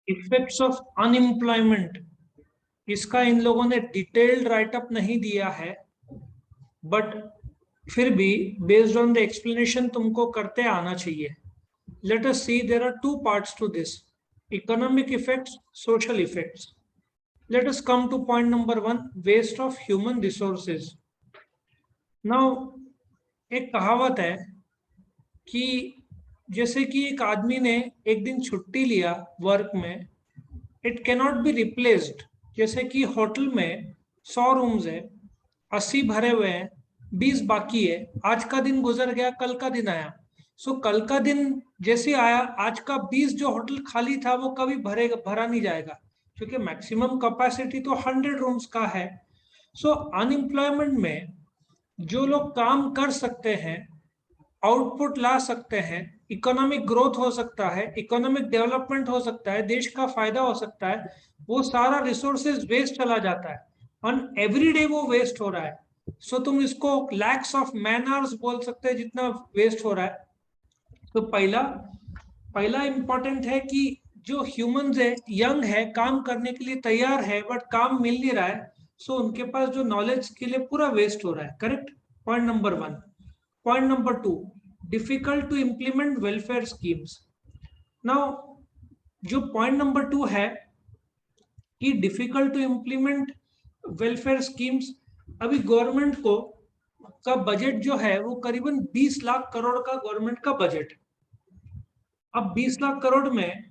Effects of unemployment, इसका इन लोगों ने डिटेल्ड राइटअप नहीं दिया है, बट फिर भी बेस्ड ऑन द एक्सप्लेनेशन तुमको करते आना चाहिए. Let us see, there are two parts to this: economic effects, social effects. Let us come to point number 1, waste of human resources. Now, एक कहावत है कि जैसे कि एक आदमी ने एक दिन छुट्टी लिया वर्क में, इट कैनॉट बी रिप्लेस्ड. जैसे कि होटल में 100 रूम्स है, 80 भरे हुए हैं, 20 बाकी है. आज का दिन गुजर गया, कल का दिन आया. सो कल का दिन जैसे आया, आज का 20 जो होटल खाली था वो कभी भरा नहीं जाएगा, क्योंकि मैक्सिमम कैपेसिटी तो 100 रूम्स का है. सो अनएम्प्लॉयमेंट में जो लोग काम कर सकते हैं, आउटपुट ला सकते हैं, इकोनॉमिक ग्रोथ हो सकता है, इकोनॉमिक डेवलपमेंट हो सकता है, देश का फायदा हो सकता है, वो सारा रिसोर्सेज वेस्ट चला जाता है. और एवरी डे वो वेस्ट हो रहा है. सो तुम इसको लैक्स ऑफ मैन आवर्स बोल सकते हैं जितना वेस्ट हो रहा है. तो पहला पहला इंपॉर्टेंट है कि जो ह्यूमंस है, यंग है, काम करने के लिए तैयार है, बट काम मिल नहीं रहा है. सो उनके पास जो नॉलेज के लिए पूरा वेस्ट हो रहा है. Correct. Point number 1. Point number 2, difficult to implement welfare schemes. Now, जो पॉइंट नंबर 2 है कि difficult to implement welfare schemes, अभी गवर्नमेंट को का बजट जो है वो करीबन 20 लाख करोड़ का गवर्नमेंट का बजट. अब 20 लाख करोड़ में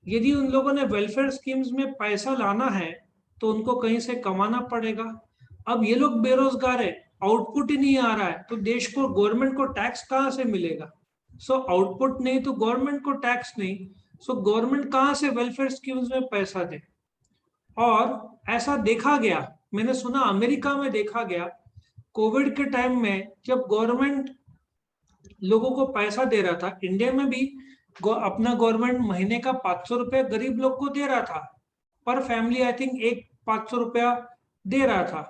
यदि उन लोगों ने वेलफेयर स्कीम्स में पैसा लाना है तो उनको कहीं से कमाना पड़ेगा. अब ये लोग बेरोजगार है, आउटपुट ही नहीं आ रहा है, तो देश को, गवर्नमेंट को टैक्स कहाँ से मिलेगा? सो आउटपुट नहीं तो गवर्नमेंट को टैक्स नहीं. सो गवर्नमेंट कहाँ से वेलफेयर स्कीम्स में पैसा दे? और ऐसा देखा गया, मैंने सुना अमेरिका में देखा गया, कोविड के टाइम में जब गवर्नमेंट लोगों को पैसा दे रहा था, इंडिया में भी अपना गवर्नमेंट महीने का 500 रुपया गरीब लोग को दे रहा था. पर फैमिली आई थिंक एक 500 रुपया दे रहा था.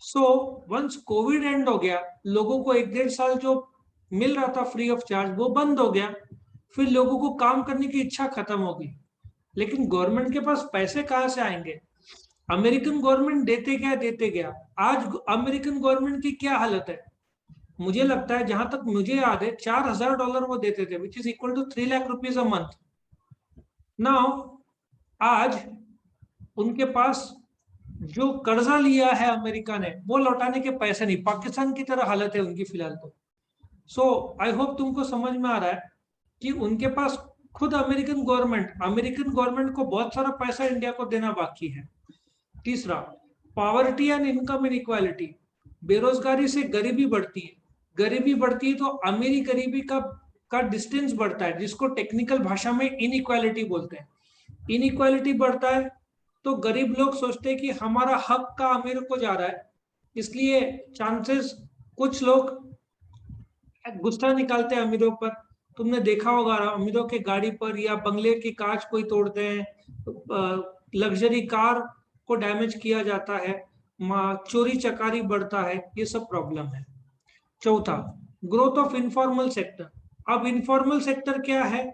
सो वंस कोविड एंड हो गया, लोगों को 1-1.5 साल जो मिल रहा था फ्री ऑफ चार्ज वो बंद हो गया. फिर लोगों को काम करने की इच्छा खत्म हो गई. लेकिन गवर्नमेंट के पास पैसे कहाँ से आएंगे? अमेरिकन गवर्नमेंट देते गया. आज अमेरिकन गवर्नमेंट की क्या हालत है? मुझे लगता है, जहां तक मुझे याद है, $4,000 वो देते थे, which is equal to 3 lakh rupees a month. Now, आज उनके पास जो कर्जा लिया है अमेरिका ने, वो लौटाने के पैसे नहीं. पाकिस्तान की तरह हालत है उनकी फिलहाल तो. सो आई होप तुमको समझ में आ रहा है कि उनके पास खुद अमेरिकन गवर्नमेंट को बहुत सारा पैसा इंडिया को देना बाकी है. तीसरा, पॉवर्टी एंड इनकम इनइक्वालिटी. बेरोजगारी से गरीबी बढ़ती है. गरीबी बढ़ती है तो अमीरी गरीबी का डिस्टेंस बढ़ता है, जिसको टेक्निकल भाषा में इनइक्वालिटी बोलते हैं. इनइक्वालिटी बढ़ता है तो गरीब लोग सोचते हैं कि हमारा हक का अमीर को जा रहा है, इसलिए चांसेस, कुछ लोग गुस्सा निकालते हैं अमीरों पर. तुमने देखा होगा, अमीरों के गाड़ी पर या बंगले की कांच कोई तोड़ते हैं, लग्जरी कार को डैमेज किया जाता है, चोरी चकारी बढ़ता है. ये सब प्रॉब्लम है. चौथा, ग्रोथ ऑफ इनफॉर्मल सेक्टर. अब इनफॉर्मल सेक्टर क्या है?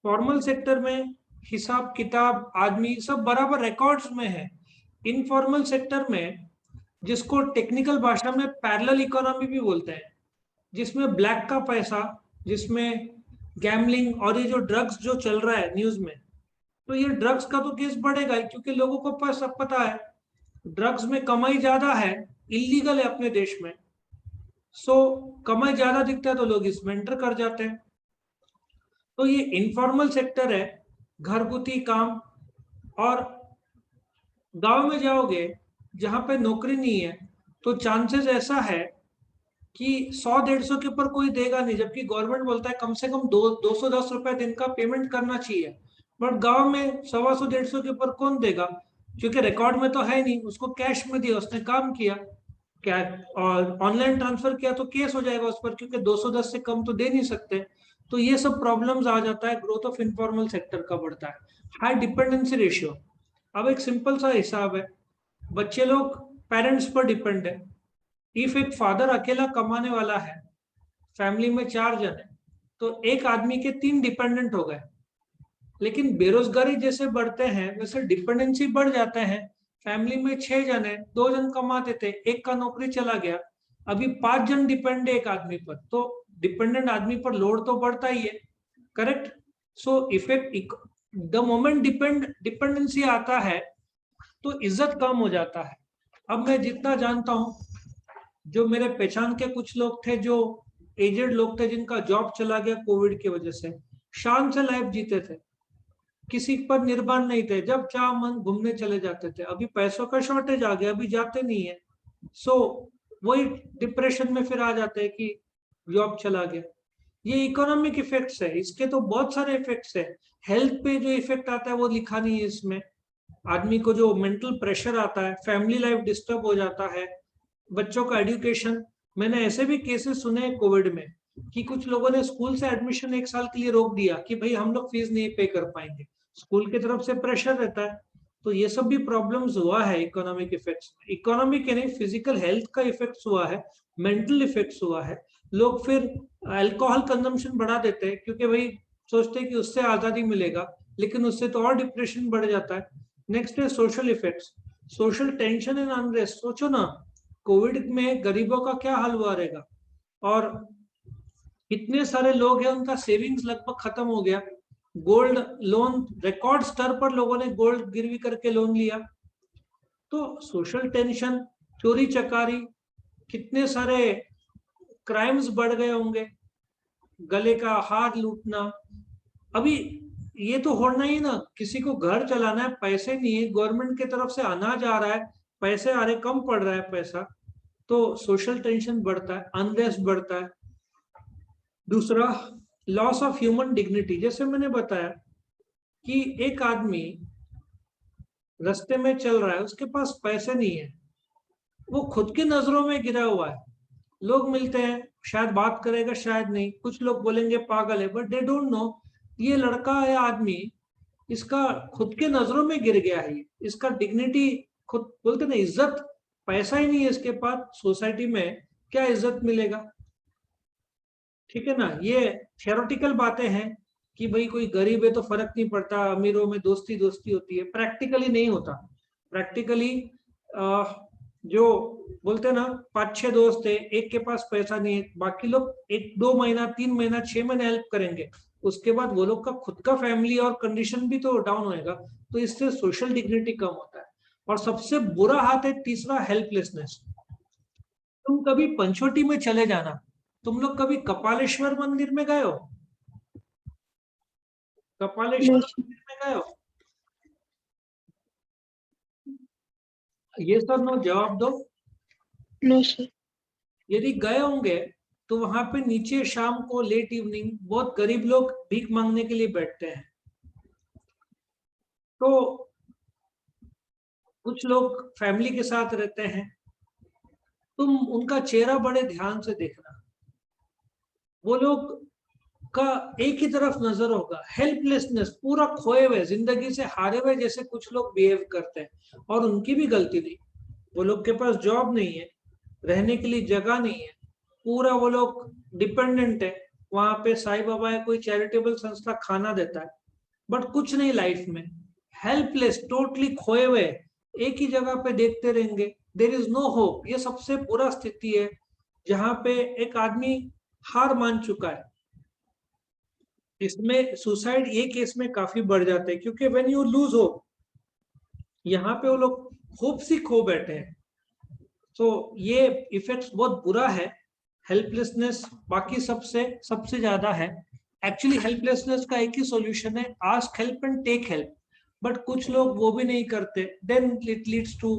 फॉर्मल सेक्टर में हिसाब किताब आदमी सब बराबर रिकॉर्ड्स में है. इनफॉर्मल सेक्टर में, जिसको टेक्निकल भाषा में पैरेलल इकोनॉमी भी बोलते हैं, जिसमें ब्लैक का पैसा, जिसमें गैमलिंग और ये जो ड्रग्स जो चल रहा है न्यूज में, तो ये ड्रग्स का तो केस बढ़ेगा ही, क्योंकि लोगों को सब पता है ड्रग्स में कमाई ज्यादा है, इलीगल है अपने देश में. सो कमाई ज्यादा दिखता है तो लोग इसमें एंटर कर जाते हैं. तो ये इनफॉर्मल सेक्टर है, घरगुती काम. और गांव में जाओगे जहां पे नौकरी नहीं है, तो चांसेस ऐसा है कि 100-150 के ऊपर कोई देगा नहीं, जबकि गवर्नमेंट बोलता है कम से कम 210 रुपए दिन का पेमेंट करना चाहिए. बट गांव में 125-150 के ऊपर कौन देगा? क्योंकि रिकॉर्ड में तो है नहीं, उसको कैश में दिया, उसने काम किया, क्या और ऑनलाइन ट्रांसफर किया तो केस हो जाएगा उस पर, क्योंकि 210 से कम तो दे नहीं सकते. तो ये सब प्रॉब्लम्स आ जाता है. ग्रोथ ऑफ इनफॉर्मल सेक्टर का बढ़ता है. High dependency ratio. अब एक सिंपल सा हिसाब है, बच्चे लोग पेरेंट्स पर डिपेंड है. इफ एक फादर अकेला कमाने वाला है, फैमिली में 4 जन है, तो एक आदमी के 3 डिपेंडेंट हो गए. लेकिन बेरोजगारी जैसे बढ़ते हैं वैसे डिपेंडेंसी बढ़ जाते हैं। फैमिली में 6 जन है, 2 जन कमाते थे, एक का नौकरी चला गया, अभी 5 जन डिपेंड है एक आदमी पर, तो डिपेंडेंट आदमी पर लोड तो बढ़ता ही है, correct. So effect the moment dependency आता है तो इज्जत कम हो जाता है। अब मैं जितना जानता हूं, जो मेरे पहचान के कुछ लोग थे जो एजेड लोग थे जिनका जॉब चला गया कोविड की वजह से, शान से लाइफ जीते थे, किसी पर निर्भर नहीं थे, जब चाह मन घूमने चले जाते थे। अभी पैसों का शॉर्टेज आ गया, अभी जाते नहीं है, सो वही डिप्रेशन में फिर आ जाते हैं कि जॉब चला गया। ये इकोनॉमिक इफेक्ट्स है, इसके तो बहुत सारे इफेक्ट्स है। हेल्थ पे जो इफेक्ट आता है वो लिखा नहीं है इसमें। आदमी को जो मेंटल प्रेशर आता है, फैमिली लाइफ डिस्टर्ब हो जाता है, बच्चों का एजुकेशन। मैंने ऐसे भी केसेस सुने कोविड में कि कुछ लोगों ने स्कूल से एडमिशन 1 साल के लिए रोक दिया कि भाई हम लोग फीस नहीं पे कर पाएंगे, स्कूल की तरफ से प्रेशर रहता है। तो ये सब भी प्रॉब्लम्स हुआ है इकोनॉमिक इफेक्ट्स। इकोनॉमिक यानी फिजिकल हेल्थ का इफेक्ट्स हुआ है, मेंटल इफेक्ट्स हुआ है। लोग फिर अल्कोहल कंजम्पशन बढ़ा देते हैं क्योंकि भाई सोचते हैं कि उससे आजादी मिलेगा, लेकिन उससे तो और डिप्रेशन बढ़ जाता है। नेक्स्ट है social effects, social tension and unrest. सोचो ना, कोविड में गरीबों का क्या हाल हुआ रहेगा, और इतने सारे लोग हैं उनका सेविंग्स लगभग खत्म हो गया। गोल्ड लोन रिकॉर्ड स्तर पर लोगों ने गोल्ड गिरवी करके लोन लिया। तो सोशल टेंशन, चोरी चकारी, कितने सारे क्राइम्स बढ़ गए होंगे, गले का हार लूटना। अभी ये तो होना ही ना, किसी को घर चलाना है, पैसे नहीं है, गवर्नमेंट की तरफ से अनाज आ रहा है, पैसे आ रहे, कम पड़ रहा है पैसा, तो सोशल टेंशन बढ़ता है, अनरेस्ट बढ़ता है। दूसरा, लॉस ऑफ ह्यूमन डिग्निटी। जैसे मैंने बताया कि एक आदमी रास्ते में चल रहा है, उसके पास पैसे नहीं है, वो खुद की नजरों में गिरा हुआ है। लोग मिलते हैं, शायद बात करेगा शायद नहीं, कुछ लोग बोलेंगे पागल है, बट दे डोंट नो ये लड़का है आदमी, इसका खुद के नजरों में गिर गया है, इसका डिग्निटी, खुद बोलते ना इज्जत, पैसा ही नहीं है इसके पास, सोसाइटी में क्या इज्जत मिलेगा। ठीक है ना, ये थियोरेटिकल बातें हैं कि भाई कोई गरीब है तो फर्क नहीं पड़ता, अमीरों में दोस्ती दोस्ती होती है, प्रैक्टिकली नहीं होता। प्रैक्टिकली जो बोलते हैं ना, 5-6 दोस्त है, एक के पास पैसा नहीं है, बाकी लोग 1-2 महीना, 3 महीना, 6 महीने हेल्प करेंगे, उसके बाद वो लोग का खुद का फैमिली और कंडीशन भी तो डाउन होएगा, तो इससे सोशल डिग्निटी कम होता है। और सबसे बुरा हाथ है तीसरा, हेल्पलेसनेस। तुम कभी पंचवटी में चले जाना, तुम लोग कभी कपालेश्वर मंदिर में गए हो? कपालेश्वर मंदिर में गए हो? ये सर नो जवाब दो। No sir. यदि गए होंगे तो वहां पे नीचे शाम को लेट इवनिंग बहुत गरीब लोग भीख मांगने के लिए बैठते हैं। तो कुछ लोग फैमिली के साथ रहते हैं, तुम उनका चेहरा बड़े ध्यान से देखना, वो लोग का एक ही तरफ नजर होगा, हेल्पलेसनेस, पूरा खोए हुए, जिंदगी से हारे हुए जैसे कुछ लोग बिहेव करते हैं। और उनकी भी गलती नहीं, वो लोग के पास जॉब नहीं है, रहने के लिए जगह नहीं है, पूरा वो लोग डिपेंडेंट है, वहां पे साईं बाबा है, कोई चैरिटेबल संस्था खाना देता है, बट कुछ नहीं लाइफ में, हेल्पलेस, टोटली खोए हुए, एक ही जगह पे देखते रहेंगे, देर इज नो होप। ये सबसे बुरा स्थिति है जहां पे एक आदमी हार मान चुका है। इसमें सुसाइड ये केस में काफी बढ़ जाते हैं, क्योंकि व्हेन यू लूज होप, यहाँ पे वो लोग होप सी खो बैठे हैं। तो ये इफेक्ट्स बहुत बुरा है, हेल्पलेसनेस बाकी सबसे ज्यादा है। एक्चुअली हेल्पलेसनेस का एक ही सॉल्यूशन है, ask help and take help, but कुछ लोग वो भी नहीं करते, then it leads to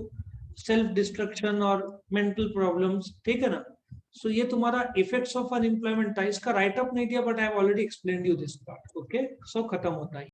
self destruction और मेंटल प्रॉब्लम्स। ठीक है ना। सो ये तुम्हारा इफेक्ट्स ऑफ अनएम्प्लॉयमेंट था, इसका राइट अप नहीं दिया, but I have already explained you this part. Okay, so खत्म होता है।